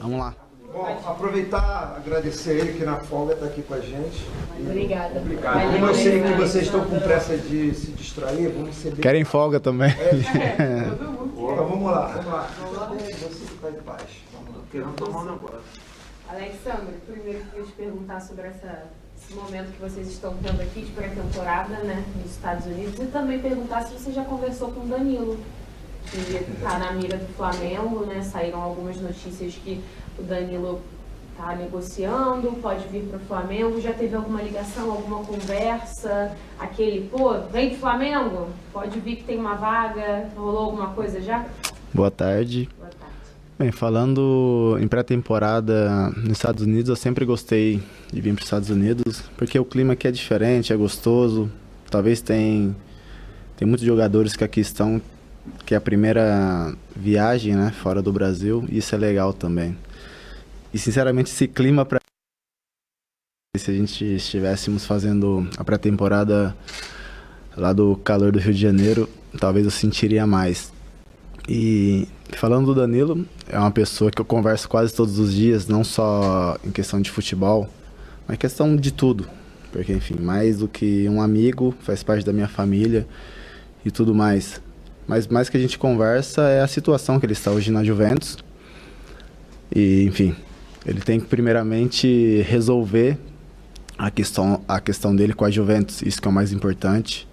Vamos lá. Bom, aproveitar, agradecer ele que na folga está aqui com a gente. Obrigada. Como eu sei que vocês estão com pressa de se distrair, vamos receber. Querem folga também? Então vamos lá. Você que está em paz. Querendo tomar um negócio. Alexandre, primeiro eu queria te perguntar sobre esse momento que vocês estão tendo aqui de pré-temporada, né, nos Estados Unidos, e também perguntar se você já conversou com o Danilo, que está na mira do Flamengo, né? Saíram algumas notícias que o Danilo está negociando, pode vir para o Flamengo. Já teve alguma ligação, alguma conversa? Aquele, vem do Flamengo? Pode vir que tem uma vaga? Rolou alguma coisa já? Boa tarde. Boa tarde. Bem, falando em pré-temporada nos Estados Unidos, eu sempre gostei de vir para os Estados Unidos, porque o clima aqui é diferente, é gostoso. Talvez tem muitos jogadores que aqui estão, que é a primeira viagem, né, fora do Brasil, e isso é legal também. E sinceramente esse clima, se a gente estivéssemos fazendo a pré-temporada lá do calor do Rio de Janeiro, talvez eu sentiria mais. E falando do Danilo, é uma pessoa que eu converso quase todos os dias, não só em questão de futebol, mas em questão de tudo. Porque, enfim, mais do que um amigo, faz parte da minha família e tudo mais. Mas mais que a gente conversa é a situação que ele está hoje na Juventus. E, enfim, ele tem que primeiramente resolver a questão dele com a Juventus, isso que é o mais importante.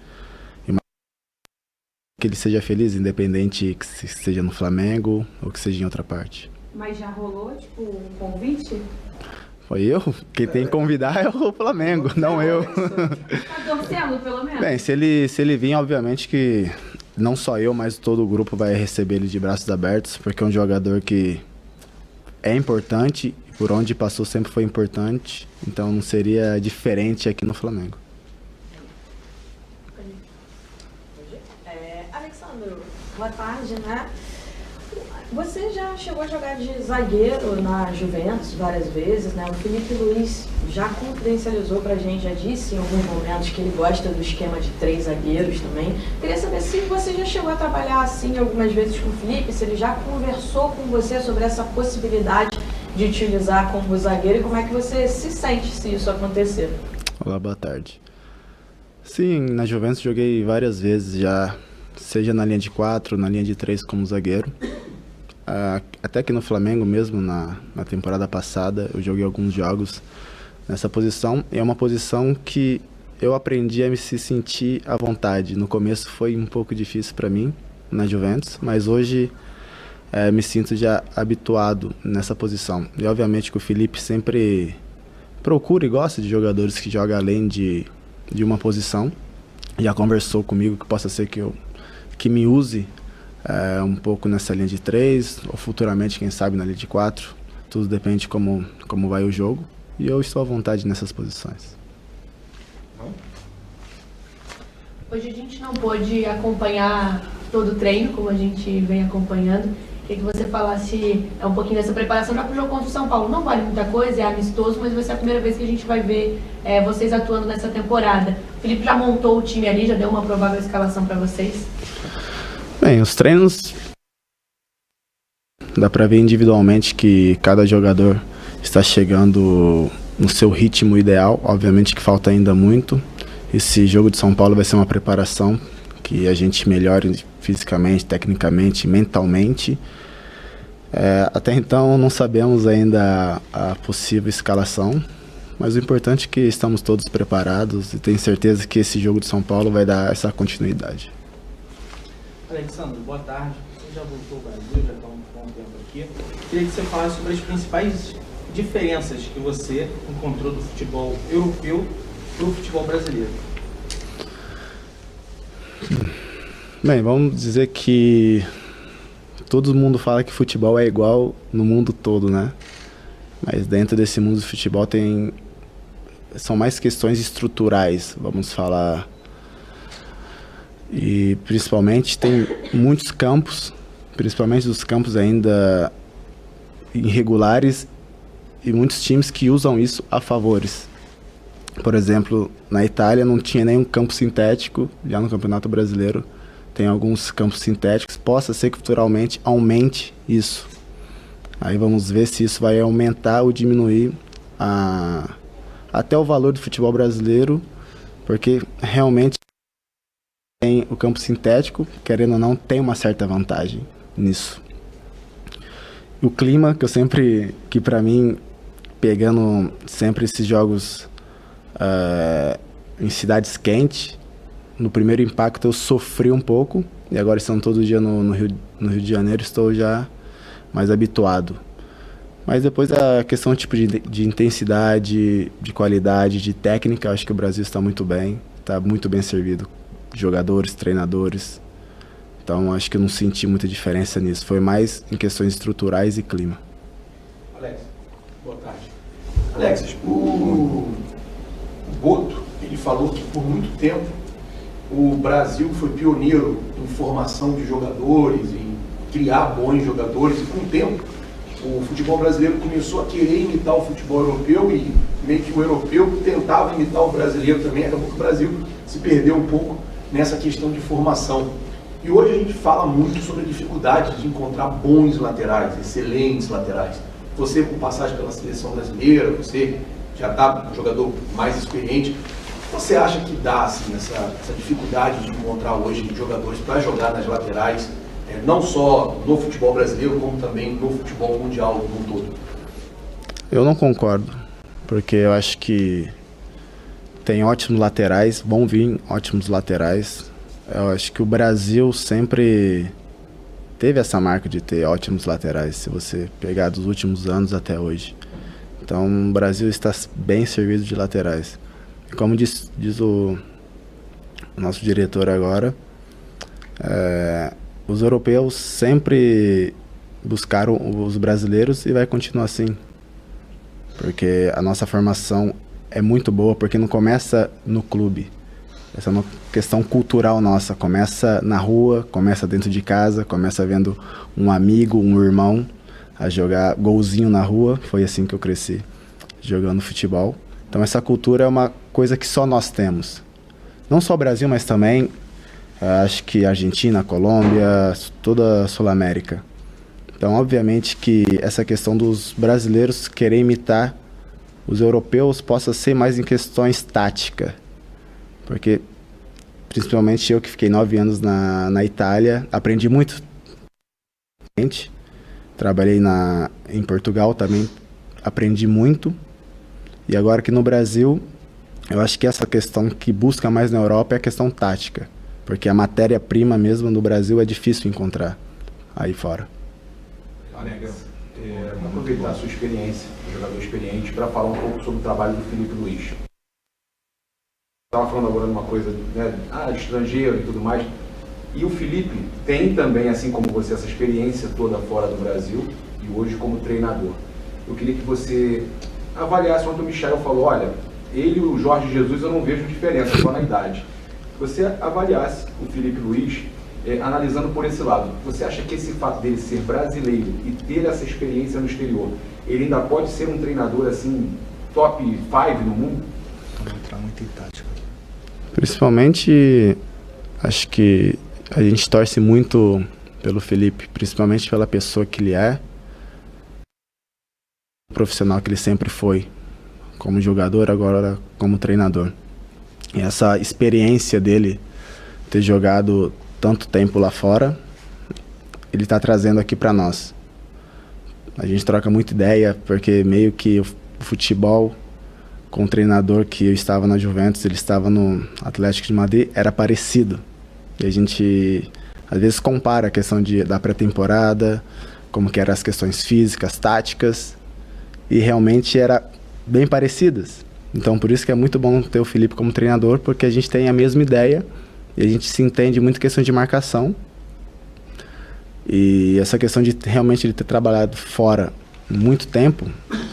Que ele seja feliz, independente que seja no Flamengo ou que seja em outra parte. Mas já rolou, um convite? Foi eu? Quem tem que convidar é o Flamengo, não eu. Tá torcendo, pelo menos? Bem, se ele vir, obviamente que não só eu, mas todo o grupo vai receber ele de braços abertos, porque é um jogador que é importante, e por onde passou sempre foi importante, então não seria diferente aqui no Flamengo. Alexandre, boa tarde, né? Você já chegou a jogar de zagueiro na Juventus várias vezes, né? O Felipe Luiz já confidencializou pra gente, já disse em alguns momentos que ele gosta do esquema de 3 zagueiros também. Queria saber se você já chegou a trabalhar assim algumas vezes com o Felipe, se ele já conversou com você sobre essa possibilidade de utilizar como zagueiro e como é que você se sente se isso acontecer. Olá, boa tarde. Sim, na Juventus joguei várias vezes já, seja na linha de 4, na linha de 3 como zagueiro. Até que no Flamengo mesmo, na temporada passada, eu joguei alguns jogos nessa posição. É uma posição que eu aprendi a me se sentir à vontade. No começo foi um pouco difícil para mim, na Juventus, mas hoje me sinto já habituado nessa posição. E obviamente que o Felipe sempre procura e gosta de jogadores que jogam além de uma posição. Já conversou comigo que possa ser que me use um pouco nessa linha de 3, ou futuramente, quem sabe, na linha de 4. Tudo depende de como vai o jogo. E eu estou à vontade nessas posições. Hoje a gente não pôde acompanhar todo o treino, como a gente vem acompanhando. Queria que você falasse um pouquinho dessa preparação já para o jogo contra o São Paulo. Não vale muita coisa, é amistoso, mas vai ser a primeira vez que a gente vai ver vocês atuando nessa temporada. O Felipe já montou o time ali, já deu uma provável escalação para vocês? Bem, os treinos dá para ver individualmente que cada jogador está chegando no seu ritmo ideal. Obviamente que falta ainda muito. Esse jogo de São Paulo vai ser uma preparação que a gente melhore fisicamente, tecnicamente, mentalmente. Até então não sabemos ainda a possível escalação, mas o importante é que estamos todos preparados e tenho certeza que esse jogo de São Paulo vai dar essa continuidade. Alexandre, boa tarde. Você já voltou ao Brasil, já está um bom tempo aqui. Queria que você falasse sobre as principais diferenças que você encontrou do futebol europeu para o futebol brasileiro. Bem, vamos dizer que todo mundo fala que futebol é igual no mundo todo, né? Mas dentro desse mundo do futebol são mais questões estruturais, vamos falar. E principalmente tem muitos campos, principalmente os campos ainda irregulares, e muitos times que usam isso a favores. Por exemplo, na Itália não tinha nenhum campo sintético, já no Campeonato Brasileiro tem alguns campos sintéticos, possa ser que futuramente aumente isso. Aí vamos ver se isso vai aumentar ou diminuir até o valor do futebol brasileiro, porque realmente tem o campo sintético, querendo ou não, tem uma certa vantagem nisso. O clima, que para mim, pegando sempre esses jogos em cidades quentes, no primeiro impacto eu sofri um pouco, e agora estão todo dia no Rio de Janeiro, estou já mais habituado. Mas depois a questão tipo de intensidade, de qualidade, de técnica, acho que o Brasil está muito bem servido. Jogadores, treinadores. Então acho que eu não senti muita diferença nisso. Foi mais em questões estruturais e clima. Alex, boa tarde. Alex, o Boto, ele falou que por muito tempo o Brasil foi pioneiro em formação de jogadores, em criar bons jogadores, e com o tempo o futebol brasileiro começou a querer imitar o futebol europeu, e meio que o europeu tentava imitar o brasileiro também. Acabou que o Brasil se perdeu um pouco nessa questão de formação. E hoje a gente fala muito sobre a dificuldade de encontrar bons laterais, excelentes laterais. Você, com passagem pela seleção brasileira, você já está um jogador mais experiente. O que você acha que dá assim, essa dificuldade de encontrar hoje jogadores para jogar nas laterais, não só no futebol brasileiro, como também no futebol mundial como um todo? Eu não concordo, porque eu acho que tem ótimos laterais, vão vir ótimos laterais. Eu acho que o Brasil sempre teve essa marca de ter ótimos laterais, se você pegar dos últimos anos até hoje. Então o Brasil está bem servido de laterais. E como diz o nosso diretor agora, os europeus sempre buscaram os brasileiros e vai continuar assim. Porque a nossa formação é muito boa, porque não começa no clube. Essa é uma questão cultural nossa. Começa na rua, começa dentro de casa, começa vendo um amigo, um irmão a jogar golzinho na rua. Foi assim que eu cresci, jogando futebol. Então essa cultura é uma coisa que só nós temos. Não só o Brasil, mas também acho que Argentina, Colômbia, toda a Sul-América. Então obviamente que essa questão dos brasileiros querer imitar os europeus possa ser mais em questões táticas. Porque, principalmente eu que fiquei 9 anos na Itália, aprendi muito. Trabalhei em Portugal também, aprendi muito. E agora aqui no Brasil, eu acho que essa questão que busca mais na Europa é a questão tática. Porque a matéria-prima mesmo no Brasil é difícil encontrar aí fora. Alex, vou aproveitar a sua experiência, jogador experiente, para falar um pouco sobre o trabalho do Filipe Luís. Estava falando agora de uma coisa, né, estrangeiro e tudo mais. E o Filipe tem também, assim como você, essa experiência toda fora do Brasil e hoje como treinador. Eu queria que você avaliasse, ontem o Michel falou, olha, ele e o Jorge Jesus eu não vejo diferença, só na idade. Você avaliasse o Filipe Luís, analisando por esse lado. Você acha que esse fato dele ser brasileiro e ter essa experiência no exterior, ele ainda pode ser um treinador assim, top 5 no mundo? Vamos entrar muito em tática. Principalmente, acho que a gente torce muito pelo Filipe, principalmente pela pessoa que ele é, o profissional que ele sempre foi, como jogador, agora como treinador. E essa experiência dele, ter jogado tanto tempo lá fora, ele está trazendo aqui para nós. A gente troca muita ideia, porque meio que o futebol com o treinador que eu estava na Juventus, ele estava no Atlético de Madrid, era parecido. E a gente, às vezes, compara a questão da pré-temporada, como que eram as questões físicas, táticas, e realmente era bem parecidas. Então, por isso que é muito bom ter o Filipe como treinador, porque a gente tem a mesma ideia, e a gente se entende muito em questão de marcação. E essa questão de realmente ele ter trabalhado fora muito tempo,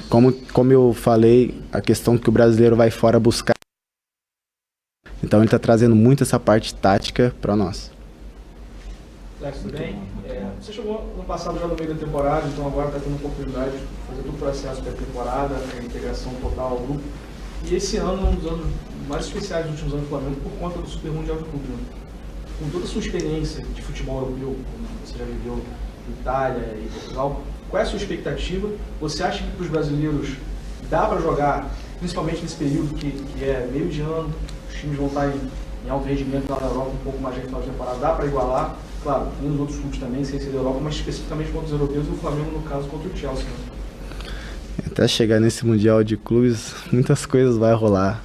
como eu falei, a questão que o brasileiro vai fora buscar. Então ele está trazendo muito essa parte tática para nós. Alex, tudo bem? Você chegou no passado já no meio da temporada, então agora está tendo a oportunidade de fazer todo o processo pré-temporada, a integração total ao grupo. E esse ano é um dos anos mais especiais dos últimos anos do Flamengo por conta do Super Mundial de Clube. Com toda a sua experiência de futebol europeu, como você já viveu em Itália e Portugal, Qual é a sua expectativa? Você acha que para os brasileiros dá para jogar, principalmente nesse período que é meio de ano, os times vão estar em alto rendimento lá na Europa, um pouco mais de final de temporada, dá para igualar? Claro, tem os outros clubes também, sem ser da Europa, mas especificamente contra os europeus e o Flamengo, no caso, contra o Chelsea. Né? Até chegar nesse Mundial de Clubes, muitas coisas vai rolar.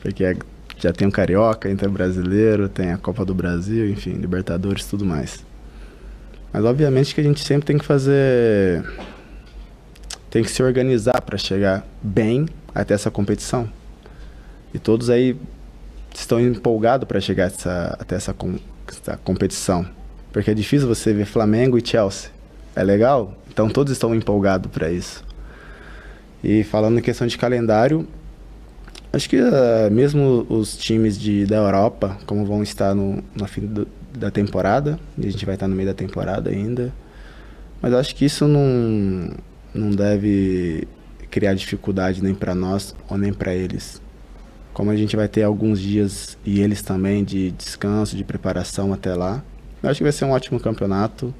Porque já tem o Carioca, tem o Brasileiro, tem a Copa do Brasil, enfim, Libertadores e tudo mais. Mas obviamente que a gente sempre tem que fazer... Tem que se organizar para chegar bem até essa competição. E todos aí estão empolgados para chegar até essa competição. Porque é difícil você ver Flamengo e Chelsea. É legal? Então todos estão empolgados para isso. E falando em questão de calendário, acho que mesmo os times da Europa, como vão estar no fim da temporada, e a gente vai estar no meio da temporada ainda, mas acho que isso não deve criar dificuldade nem para nós ou nem para eles. Como a gente vai ter alguns dias, e eles também, de descanso, de preparação até lá, eu acho que vai ser um ótimo campeonato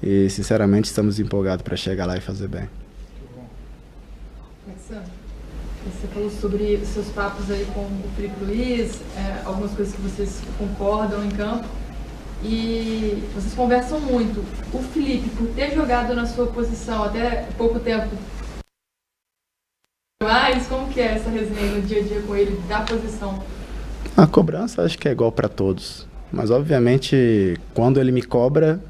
e, sinceramente, estamos empolgados para chegar lá e fazer bem. Alexandre, você falou sobre os seus papos aí com o Filipe Luís, algumas coisas que vocês concordam em campo, e vocês conversam muito. O Filipe, por ter jogado na sua posição até pouco tempo, mas como que é essa resenha no dia a dia com ele, da posição? A cobrança acho que é igual para todos, mas obviamente quando ele me cobra,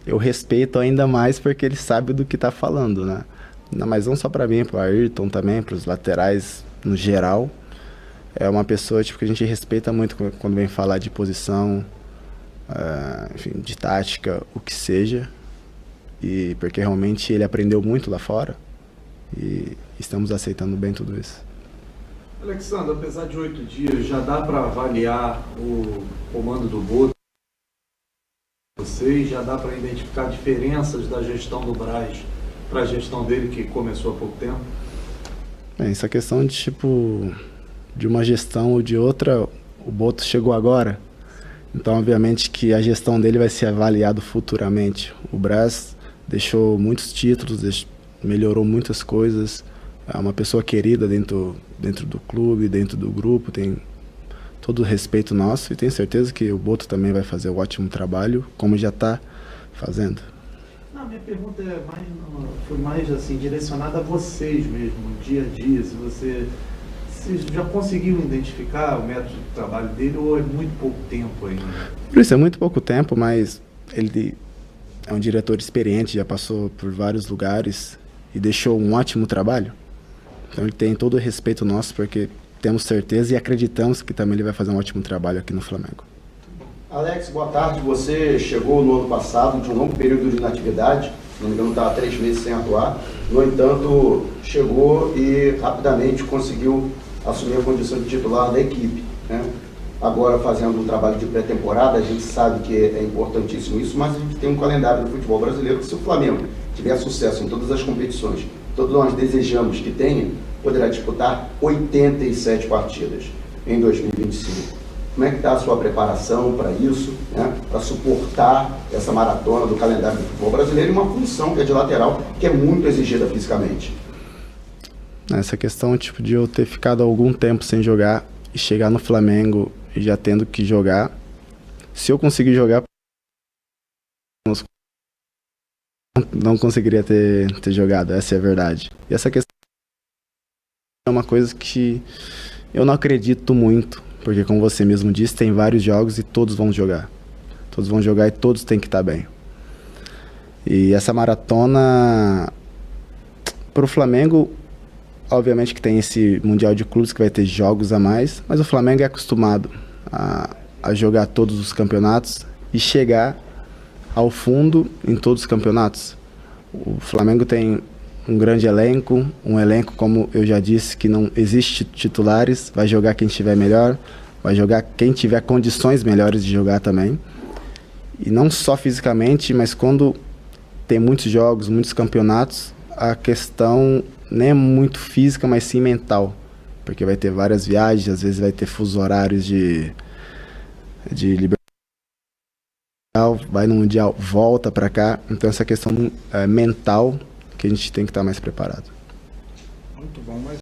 eu respeito ainda mais porque ele sabe do que está falando, né? Mas não só para mim, para o Ayrton também, para os laterais no geral. É uma pessoa que a gente respeita muito quando vem falar de posição, enfim, de tática, o que seja. E porque realmente ele aprendeu muito lá fora e estamos aceitando bem tudo isso. Alexandre, apesar de 8 dias, já dá para avaliar o comando do Boto? Vocês já dá para identificar diferenças da gestão do Braz para a gestão dele, que começou há pouco tempo? Bem, essa questão de uma gestão ou de outra, o Boto chegou agora, então obviamente que a gestão dele vai ser avaliada futuramente. O Braz deixou muitos títulos, melhorou muitas coisas, é uma pessoa querida dentro do clube, dentro do grupo, tem todo o respeito nosso e tenho certeza que o Boto também vai fazer um ótimo trabalho, como já está fazendo. Minha pergunta foi mais assim, direcionada a vocês mesmo, no dia a dia. Se vocês já conseguiram identificar o método de trabalho dele ou é muito pouco tempo ainda? Por isso, é muito pouco tempo, mas ele é um diretor experiente, já passou por vários lugares e deixou um ótimo trabalho. Então ele tem todo o respeito nosso, porque temos certeza e acreditamos que também ele vai fazer um ótimo trabalho aqui no Flamengo. Alex, boa tarde. Você chegou no ano passado de um longo período de inatividade, se não me engano estava 3 meses sem atuar. No entanto, chegou e rapidamente conseguiu assumir a condição de titular da equipe, né? Agora fazendo um trabalho de pré-temporada, a gente sabe que é importantíssimo isso, mas a gente tem um calendário do futebol brasileiro que, se o Flamengo tiver sucesso em todas as competições, todos nós desejamos que tenha, poderá disputar 87 partidas em 2025. Como é que está a sua preparação para isso, né? Para suportar essa maratona do calendário do futebol brasileiro e uma função que é de lateral, que é muito exigida fisicamente? Essa questão de eu ter ficado algum tempo sem jogar e chegar no Flamengo e já tendo que jogar, se eu conseguir jogar, não conseguiria ter jogado, essa é a verdade. E essa questão é uma coisa que eu não acredito muito, porque como você mesmo disse, tem vários jogos e todos vão jogar. Todos vão jogar e todos têm que estar bem. E essa maratona, para o Flamengo, obviamente que tem esse Mundial de Clubes que vai ter jogos a mais, mas o Flamengo é acostumado a jogar todos os campeonatos e chegar ao fundo em todos os campeonatos. O Flamengo tem um grande elenco, como eu já disse, que não existe titulares, vai jogar quem estiver melhor, vai jogar quem tiver condições melhores de jogar também. E não só fisicamente, mas quando tem muitos jogos, muitos campeonatos, a questão nem é muito física, mas sim mental, porque vai ter várias viagens, às vezes vai ter fusos horários de liberdade, vai no Mundial, volta para cá. Então essa questão mental que a gente tem que estar mais preparado. Muito bom, mas